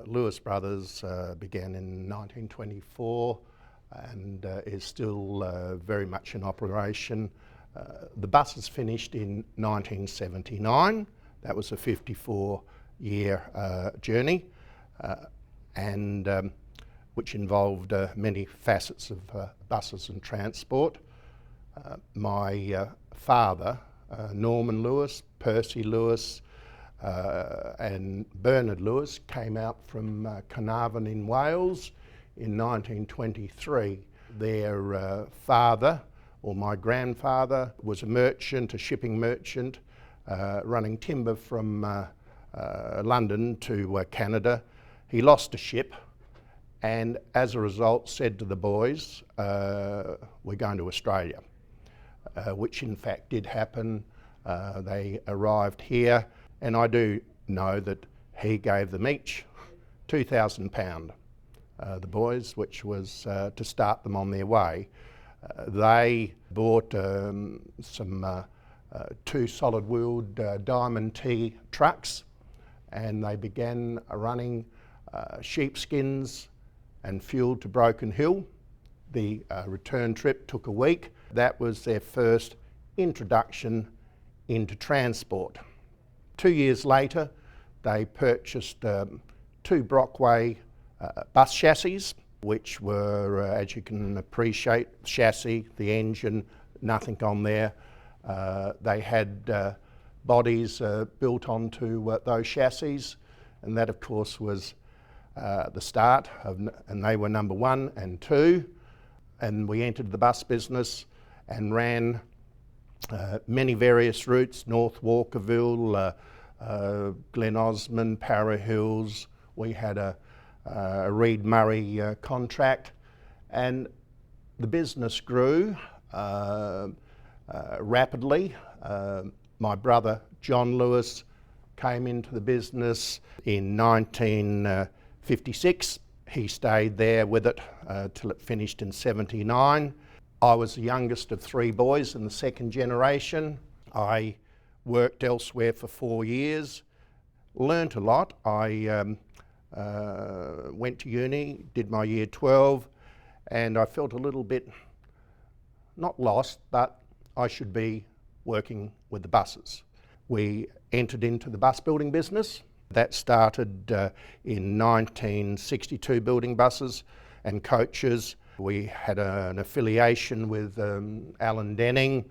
Lewis Brothers began in 1924 and is still very much in operation. The buses finished in 1979. That was a 54-year journey, and which involved many facets of buses and transport. My father, Norman Lewis, Percy Lewis, and Bernard Lewis came out from Carnarvon in Wales in 1923. Their father, or my grandfather, was a merchant, a shipping merchant, running timber from London to Canada. He lost a ship and as a result said to the boys, we're going to Australia, which in fact did happen. They arrived here, and I do know that he gave them each £2,000, the boys, which was to start them on their way. They bought some 2 solid-wheeled Diamond T trucks, and they began running sheepskins and fuel to Broken Hill. The return trip took a week. That was their first introduction into transport. 2 years later, they purchased 2 Brockway bus chassis, which were, as you can appreciate, chassis, the engine, nothing on there. They had bodies built onto those chassis, and that of course was the start of, and they were number 1 and 2, and we entered the bus business and ran many various routes: North Walkerville, Glen Osmond, Para Hills. We had a Reed Murray contract, and the business grew rapidly. My brother John Lewis came into the business in 1956. He stayed there with it till it finished in 79. I was the youngest of 3 boys in the second generation. I worked elsewhere for 4 years, learnt a lot. I went to uni, did my year 12, and I felt a little bit, not lost, but I should be working with the buses. We entered into the bus building business. That started in 1962, building buses and coaches. We had an affiliation with Alan Denning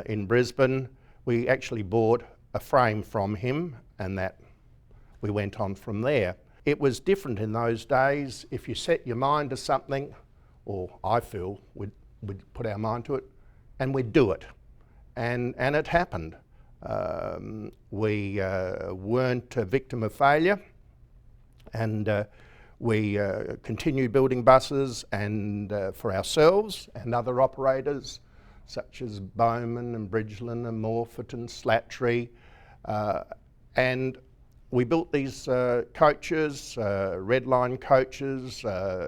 in Brisbane. We actually bought a frame from him, and that we went on from there. It was different in those days. If you set your mind to something, or I feel we'd put our mind to it, and we'd do it. And it happened. We weren't a victim of failure, and we continued building buses and for ourselves and other operators such as Bowman and Bridgeland and Morford and Slattery, and we built these coaches, Red Line coaches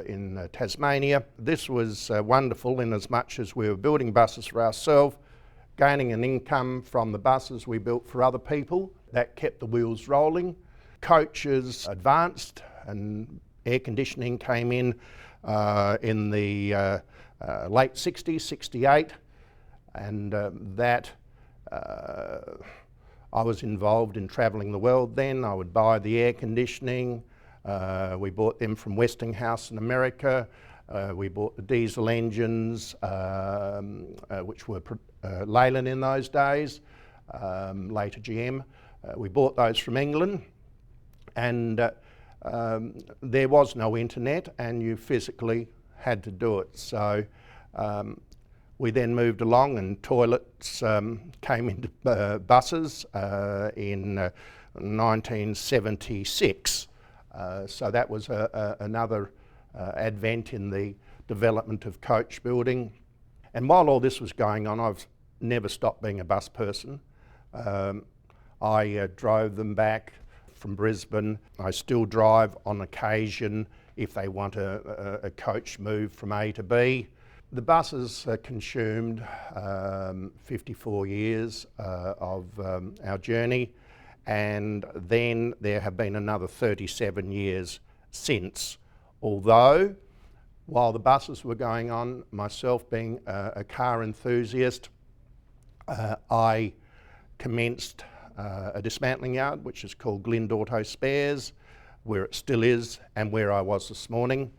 in Tasmania. This was wonderful in as much as we were building buses for ourselves, gaining an income from the buses we built for other people. That kept the wheels rolling. Coaches advanced and air conditioning came in the late 60s, 68, and that I was involved in travelling the world then. I would buy the air conditioning. We bought them from Westinghouse in America. We bought the diesel engines, which were Leyland in those days, later GM. We bought those from England, and there was no internet, and you physically had to do it. So we then moved along, and toilets came into buses in 1976. So that was another advent in the development of coach building. And while all this was going on, I've never stopped being a bus person. I drove them back from Brisbane. I still drive on occasion if they want a coach move from A to B. The buses consumed 54 years of our journey, and then there have been another 37 years since. Although, while the buses were going on, myself being a car enthusiast, I commenced a dismantling yard which is called Glynde Auto Spares, where it still is and where I was this morning.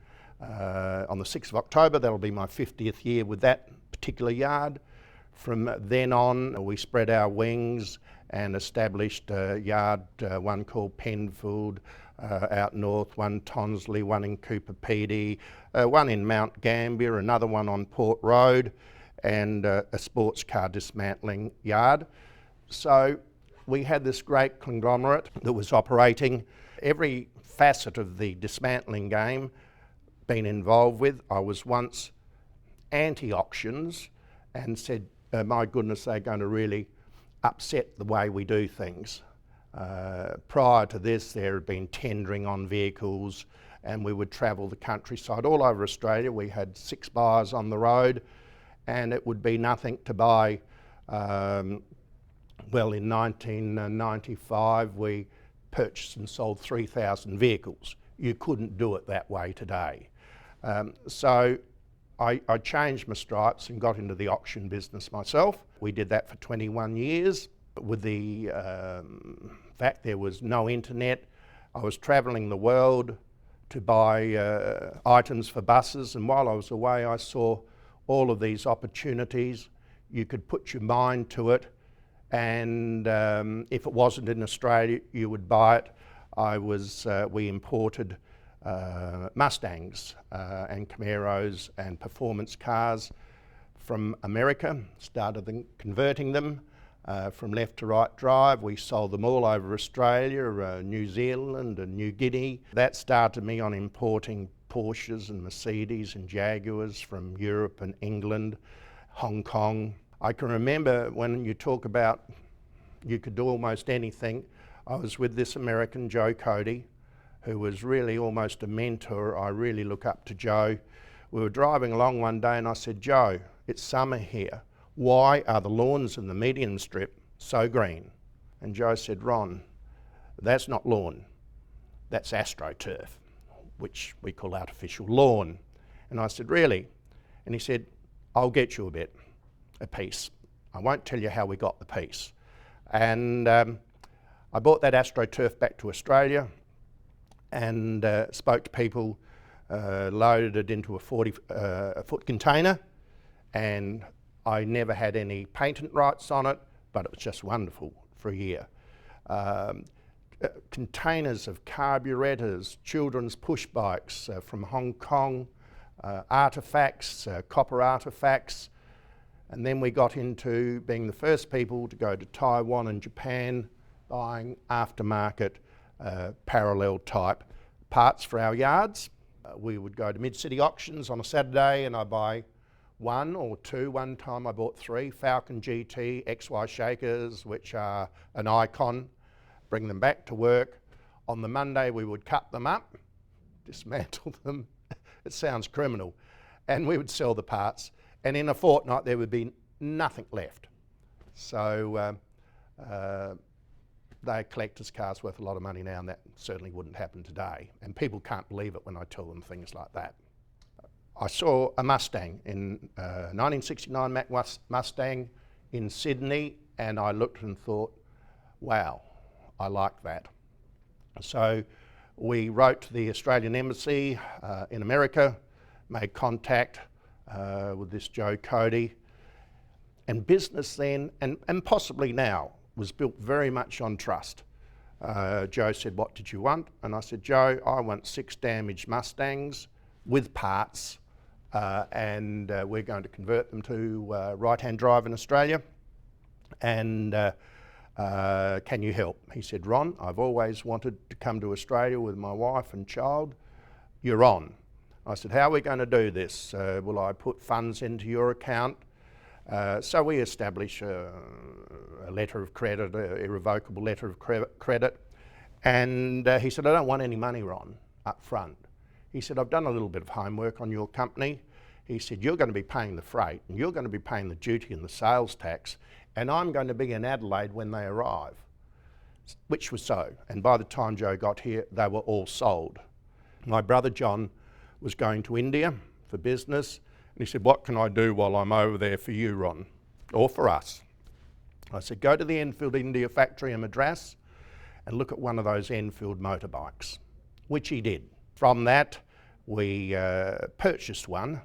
On the 6th of October, that'll be my 50th year with that particular yard. From then on, we spread our wings and established a yard, one called Penfield out north, one Tonsley, one in Cooper Pedy, one in Mount Gambier, another one on Port Road, and a sports car dismantling yard. So we had this great conglomerate that was operating. Every facet of the dismantling game been involved with. I was once anti-auctions and said, my goodness, they're going to really upset the way we do things. Prior to this, there had been tendering on vehicles, and we would travel the countryside all over Australia. We had 6 buyers on the road, and it would be nothing to buy. Well, in 1995, we purchased and sold 3,000 vehicles. You couldn't do it that way today. So I changed my stripes and got into the auction business myself. We did that for 21 years. With the fact there was no internet, I was travelling the world to buy items for buses, and while I was away I saw all of these opportunities. You could put your mind to it, and if it wasn't in Australia you would buy it. We imported Mustangs and Camaros and performance cars from America, started converting them from left to right drive. We sold them all over Australia, New Zealand and New Guinea. That started me on importing Porsches and Mercedes and Jaguars from Europe and England, Hong Kong. I can remember when you talk about you could do almost anything. I was with this American, Joe Cody, who was really almost a mentor. I really look up to Joe. We were driving along one day and I said, Joe, it's summer here. Why are the lawns in the median strip so green? And Joe said, Ron, that's not lawn, that's AstroTurf, which we call artificial lawn. And I said, really? And he said, I'll get you a piece. I won't tell you how we got the piece. And I brought that AstroTurf back to Australia and spoke to people, loaded it into a 40-foot container, and I never had any patent rights on it, but it was just wonderful for a year. Containers of carburettors, children's push bikes from Hong Kong, artefacts, copper artefacts, and then we got into being the first people to go to Taiwan and Japan, buying aftermarket parallel type parts for our yards. We would go to mid-city auctions on a Saturday and I buy 1 or 2. One time I bought 3 Falcon GT XY shakers, which are an icon, bring them back to work. On the Monday we would cut them up, dismantle them, it sounds criminal, and we would sell the parts, and in a fortnight there would be nothing left. So they're collectors' cars worth a lot of money now, and that certainly wouldn't happen today. And people can't believe it when I tell them things like that. I saw a Mustang in 1969 Mac Mustang in Sydney, and I looked and thought, wow, I like that. So we wrote to the Australian Embassy in America, made contact with this Joe Cody, and business then, and possibly now, was built very much on trust. Joe said, what did you want? And I said, Joe, I want 6 damaged Mustangs with parts, and we're going to convert them to right-hand drive in Australia, and can you help? He said, Ron, I've always wanted to come to Australia with my wife and child. You're on. I said, how are we going to do this? Will I put funds into your account? So we established a letter of credit, an irrevocable letter of credit. And he said, I don't want any money, Ron, up front. He said, I've done a little bit of homework on your company. He said, you're going to be paying the freight, and you're going to be paying the duty and the sales tax, and I'm going to be in Adelaide when they arrive. which was so. And by the time Joe got here, they were all sold. My brother John was going to India for business, and he said, "What can I do while I'm over there for you, Ron, or for us?" I said, "Go to the Enfield India factory in Madras and look at one of those Enfield motorbikes," which he did. From that, we purchased one,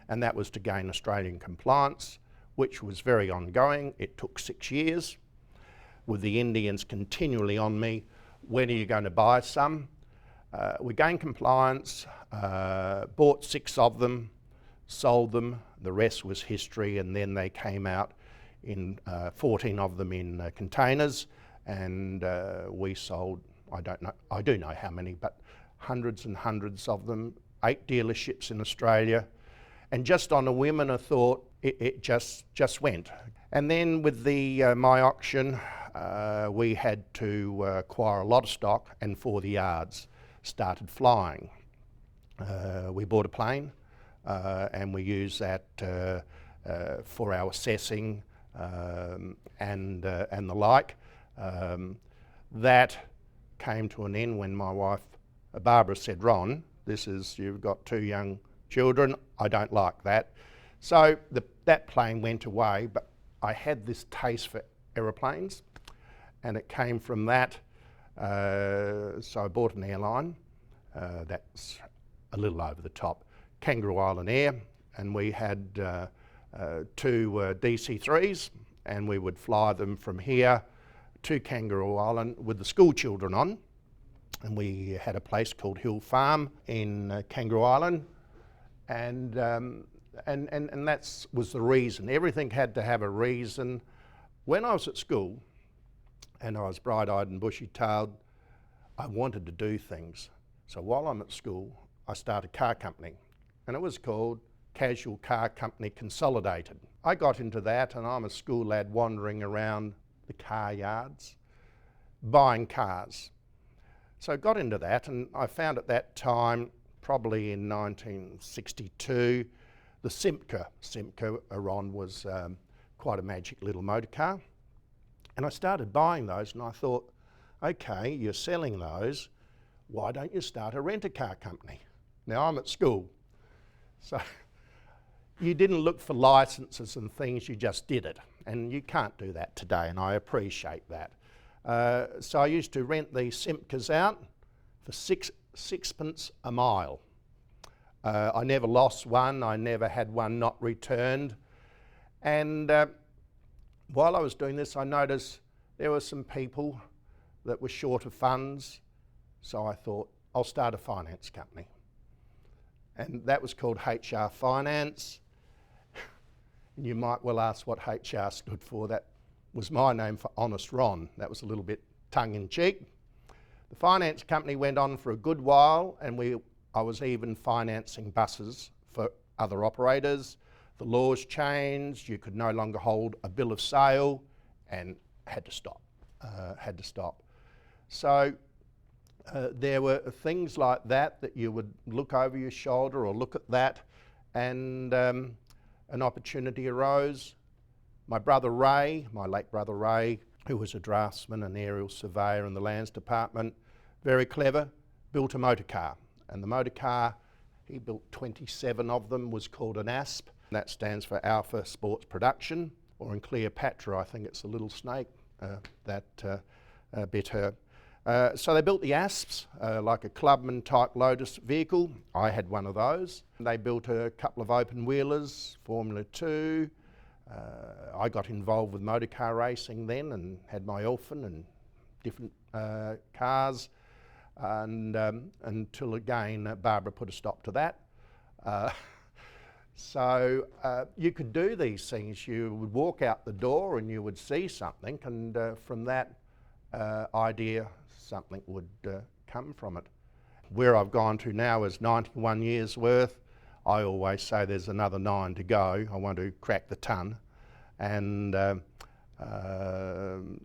and that was to gain Australian compliance, which was very ongoing. It took 6 years, with the Indians continually on me, "When are you going to buy some?" We gained compliance, bought 6 of them, sold them, the rest was history, and then they came out in 14 of them in containers, and we sold, I do know how many, but hundreds and hundreds of them, 8 dealerships in Australia, and just on a whim and a thought, it just went. And then with the my auction, we had to acquire a lot of stock, and for the yards started flying. We bought a plane, and we used that for our assessing and the like. That came to an end when my wife Barbara said, "Ron, you've got 2 young children, I don't like that." So that plane went away, but I had this taste for aeroplanes, and it came from that. So I bought an airline that's a little over the top, Kangaroo Island Air, and we had 2 DC-3s, and we would fly them from here to Kangaroo Island with the school children on. And we had a place called Hill Farm in Kangaroo Island, and that was the reason. Everything had to have a reason. When I was at school, and I was bright-eyed and bushy-tailed, I wanted to do things. So while I'm at school, I started a car company, and it was called Casual Car Company Consolidated. I got into that, and I'm a school lad wandering around the car yards, buying cars. So I got into that, and I found at that time, probably in 1962, the Simca Aron was quite a magic little motor car. And I started buying those, and I thought, okay, you're selling those, why don't you start a rent-a-car company? Now I'm at school, so you didn't look for licenses and things, you just did it. And you can't do that today, and I appreciate that. So I used to rent these Simcas out for sixpence a mile. I never lost one, I never had one not returned. And while I was doing this, I noticed there were some people that were short of funds, so I thought, I'll start a finance company. And that was called HR Finance. And you might well ask what HR stood for. That was my name for Honest Ron. That was a little bit tongue-in-cheek. The finance company went on for a good while, and I was even financing buses for other operators. The laws changed, you could no longer hold a bill of sale, and had to stop. So there were things like that you would look over your shoulder or look at that, and an opportunity arose. My brother Ray, my late brother Ray, who was a draftsman and aerial surveyor in the Lands Department, very clever, built a motor car. And the motor car, he built 27 of them, was called an ASP. That stands for Alpha Sports Production, or in Cleopatra, I think it's a little snake that bit her. So they built the ASPs, like a clubman type Lotus vehicle. I had one of those. They built a couple of open wheelers, Formula 2. I got involved with motor car racing then, and had my Elfin and different cars, and until again Barbara put a stop to that. So you could do these things. You would walk out the door and you would see something, and from that idea something would come from it. Where I've gone to now is 91 years worth. I always say there's another 9 to go. I want to crack the ton, and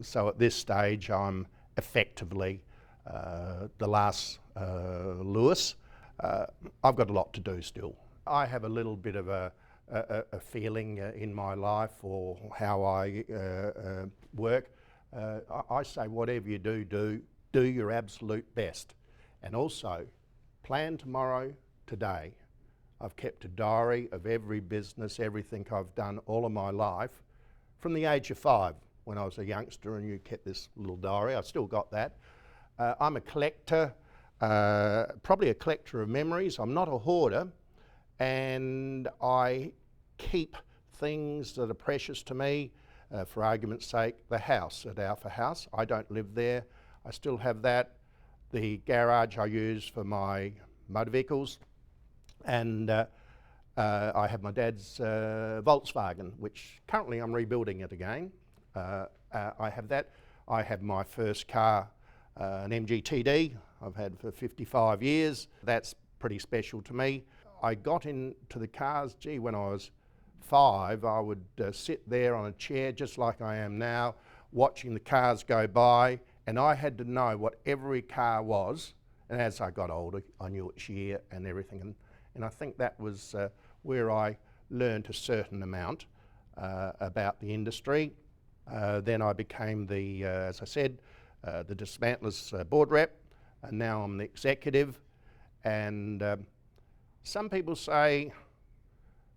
so at this stage I'm effectively the last Lewis. I've got a lot to do still. I have a little bit of a feeling in my life, or how I work. I say whatever you do your absolute best. And also, plan tomorrow, today. I've kept a diary of every business, everything I've done all of my life, from the age of 5, when I was a youngster and you kept this little diary. I've still got that. I'm a collector, probably a collector of memories. I'm not a hoarder, and I keep things that are precious to me. For argument's sake, the house at Alpha House. I don't live there. I still have that. The garage I use for my motor vehicles, and I have my dad's Volkswagen, which currently I'm rebuilding it again. I have that. I have my first car, an MGTD, I've had for 55 years. That's pretty special to me. I got into the cars, when I was 5, I would sit there on a chair just like I am now, watching the cars go by, and I had to know what every car was. And as I got older, I knew its year and everything. And I think that was where I learned a certain amount about the industry. Then I became the, as I said, the Dismantlers board rep, and now I'm the executive. And some people say,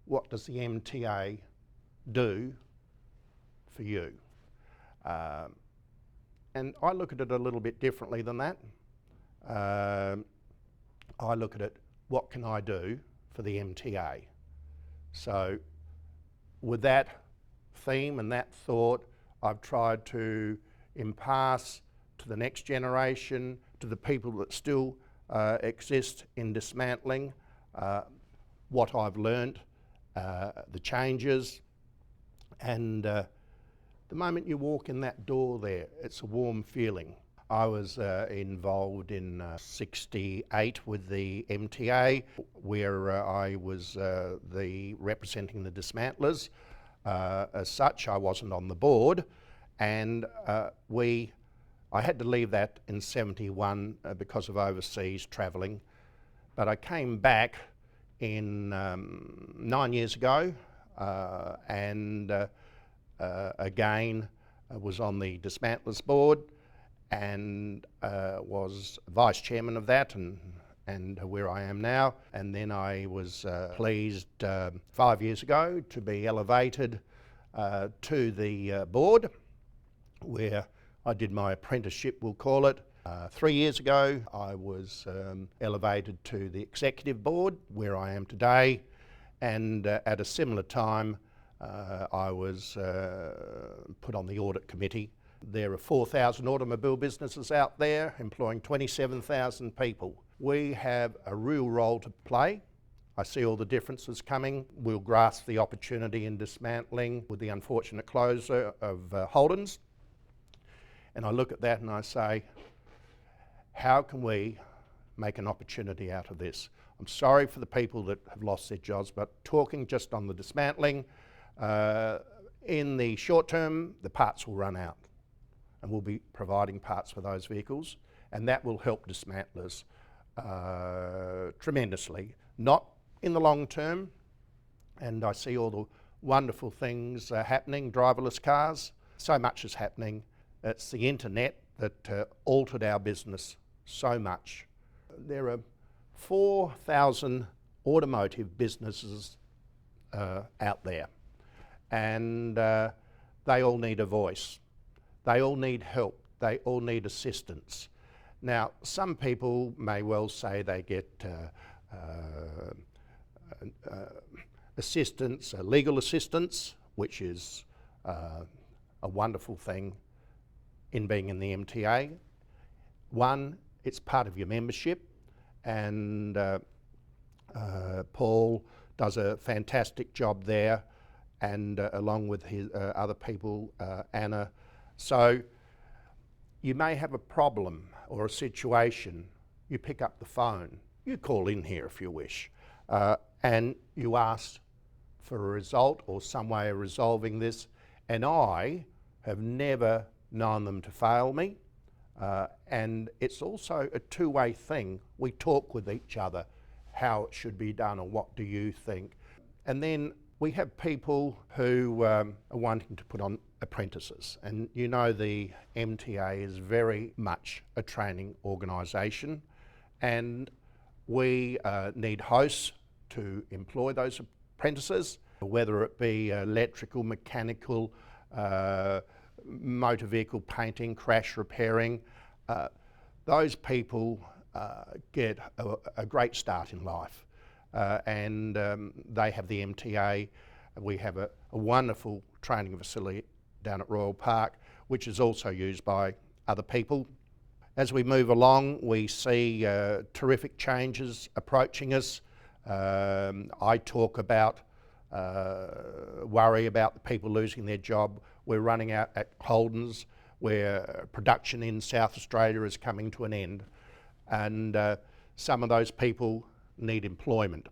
what does the MTA do for you? And I look at it a little bit differently than that. I look at it, what can I do for the MTA? So with that theme and that thought, I've tried to impart to the next generation, to the people that still exist in dismantling, what I've learnt, the changes, and the moment you walk in that door there, it's a warm feeling. I was involved in 68 with the MTA, where I was representing the dismantlers. As such, I wasn't on the board, and I had to leave that in 71 because of overseas travelling. But I came back in 9 years ago, and again was on the dismantlers board, and was vice chairman of that, and where I am now. And then I was pleased 5 years ago to be elevated to the board, where I did my apprenticeship, we'll call it. 3 years ago I was elevated to the executive board, where I am today, and at a similar time I was put on the audit committee. There are 4,000 automobile businesses out there employing 27,000 people. We have a real role to play. I see all the differences coming. We'll grasp the opportunity in dismantling with the unfortunate closure of Holden's. And I look at that and I say, how can we make an opportunity out of this? I'm sorry for the people that have lost their jobs, but talking just on the dismantling, in the short term, the parts will run out, and we'll be providing parts for those vehicles, and that will help dismantlers tremendously. Not in the long term, and I see all the wonderful things happening, driverless cars, so much is happening. It's the internet that altered our business so much. There are 4,000 automotive businesses out there, and they all need a voice. They all need help. They all need assistance. Now, some people may well say they get assistance, legal assistance, which is a wonderful thing in being in the MTA. One, it's part of your membership, and Paul does a fantastic job there, and along with his other people, Anna. So you may have a problem or a situation, you pick up the phone, you call in here if you wish, and you ask for a result or some way of resolving this, and I have never known them to fail me. And it's also a two-way thing. We talk with each other how it should be done or what do you think. And then We have people who are wanting to put on apprentices, and you know the MTA is very much a training organisation, and we need hosts to employ those apprentices, whether it be electrical, mechanical, motor vehicle painting, crash repairing. Those people get a great start in life, and they have the MTA. We have a wonderful training facility down at Royal Park, which is also used by other people. As we move along, we see terrific changes approaching us. I talk about worry about the people losing their job. We're running out at Holden's, where production in South Australia is coming to an end, and some of those people need employment.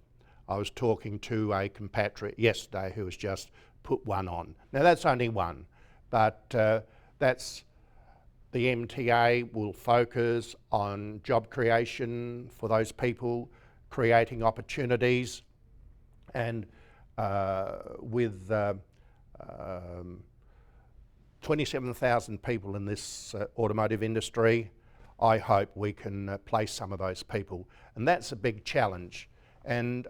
I was talking to a compatriot yesterday who has just put one on. Now that's only one, but that's the MTA will focus on job creation for those people, creating opportunities, and with 27,000 people in this automotive industry, I hope we can place some of those people. And that's a big challenge. And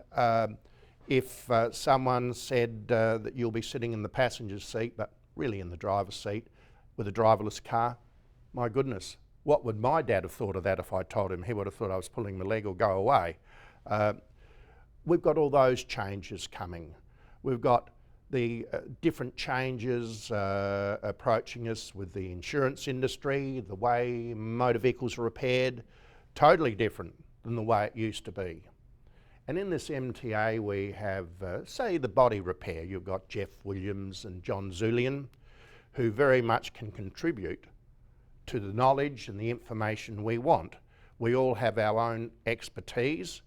if someone said that you'll be sitting in the passenger seat, but really in the driver's seat with a driverless car, my goodness, what would my dad have thought of that if I told him? He would have thought I was pulling my leg or go away. We've got all those changes coming. We've got the different changes approaching us with the insurance industry, the way motor vehicles are repaired, totally different than the way it used to be. And in this MTA we have, say, the body repair. You've got Jeff Williams and John Zulian, who very much can contribute to the knowledge and the information we want. We all have our own expertise,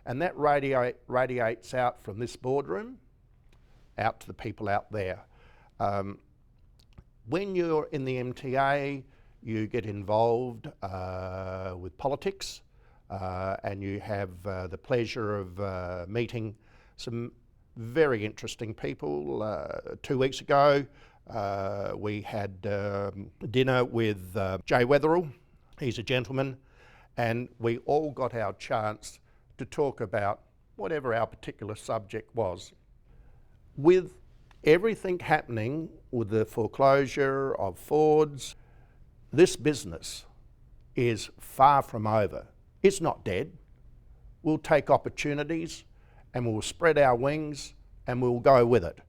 and that radiates out from this boardroom out to the people out there. When you're in the MTA, you get involved with politics, and you have the pleasure of meeting some very interesting people. 2 weeks ago, we had dinner with Jay Weatherall. He's a gentleman, and we all got our chance to talk about whatever our particular subject was. With everything happening with the foreclosure of Fords, this business is far from over. It's not dead. We'll take opportunities and we'll spread our wings and we'll go with it.